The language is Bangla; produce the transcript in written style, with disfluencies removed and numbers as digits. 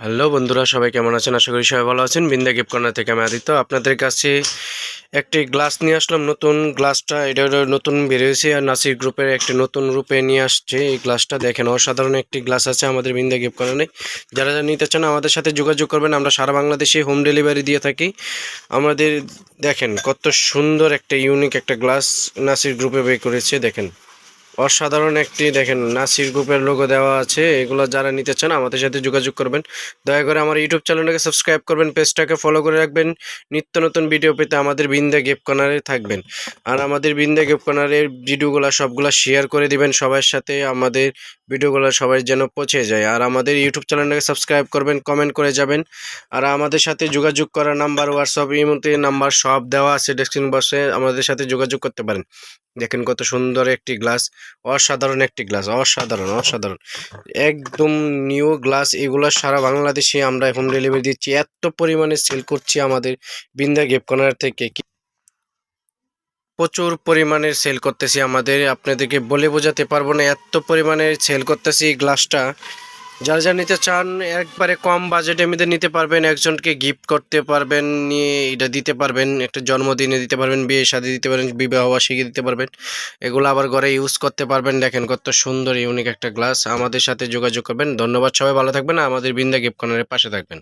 হ্যালো বন্ধুরা, সবাই কেমন আছেন? আশা করি সবাই ভালো আছেন। বিন্দা গিফট কর্নার থেকে আমি আদিত্য আপনাদের কাছে একটি গ্লাস নিয়ে আসলাম। নতুন গ্লাসটা এটা নতুন বেরিয়েছে আর নাসির গ্রুপের একটি নতুন রূপে নিয়ে আসছে এই গ্লাসটা। দেখেন, অসাধারণ একটি গ্লাস আছে আমাদের বিন্দা গিফট কর্নারে। যারা যারা নিতে চান আমাদের সাথে যোগাযোগ করবেন। আমরা সারা বাংলাদেশে হোম ডেলিভারি দিয়ে থাকি। আমাদের দেখেন কত সুন্দর একটা ইউনিক একটা গ্লাস নাসির গ্রুপে বের করেছে। দেখেন অসাধারণ একটি, দেখেন নাসির গ্রুপের লোগো দেওয়া আছে। এগুলো যারা নিতে চান আমাদের সাথে যোগাযোগ করবেন। দয়া করে আমার ইউটিউব চ্যানেলটাকে সাবস্ক্রাইব করবেন, পেজটাকে ফলো করে রাখবেন। নিত্য নতুন ভিডিও পেতে আমাদের বিন্দা গিফট কর্নারে থাকবেন। আর আমাদের বিন্দা গিফট কর্নারের ভিডিওগুলো সবগুলো শেয়ার করে দিবেন সবার সাথে, আমাদের ভিডিওগুলো সবাই যেন পৌঁছে যায়। আর আমাদের ইউটিউব চ্যানেলটাকে সাবস্ক্রাইব করবেন, কমেন্ট করে যাবেন। আর আমাদের সাথে যোগাযোগ করার নাম্বার, হোয়াটসঅ্যাপ, ইমোতে নাম্বার সব দেওয়া আছে ডেসক্রিপশন বক্সে, আমাদের সাথে যোগাযোগ করতে পারেন। দেখেন কত সুন্দর একটি গ্লাস, অসাধারণ একটি গ্লাস, অসাধারণ অসাধারণ একদম নিউ গ্লাস। এগুলো সারা বাংলাদেশে আমরা হোম ডেলিভারি দিচ্ছি। এত পরিমাণে সেল করছি আমাদের বিন্দা গিফট কর্নার থেকে, প্রচুর পরিমাণের সেল করতেছি। আমাদের আপনাদেরকে বলে বোঝাতে পারবো না, এত পরিমাণে সেল করতেছি এই গ্লাসটা। যারা যারা নিতে চান একবারে কম বাজেটের মধ্যে নিতে পারবেন, একজনকে গিফট করতে পারবেন, নিয়ে এটা দিতে পারবেন, একটা জন্মদিনে দিতে পারবেন, বিয়ে শাদী দিতে পারবেন, বিবাহবার্ষিকী দিতে পারবেন। এগুলো আবার ঘরে ইউজ করতে পারবেন। দেখেন কত সুন্দর ইউনিক একটা গ্লাস। আমাদের সাথে যোগাযোগ করবেন। ধন্যবাদ, সবাই ভালো থাকবেন। আমাদের বিন্দা গিফট কর্নারের পাশে থাকবেন।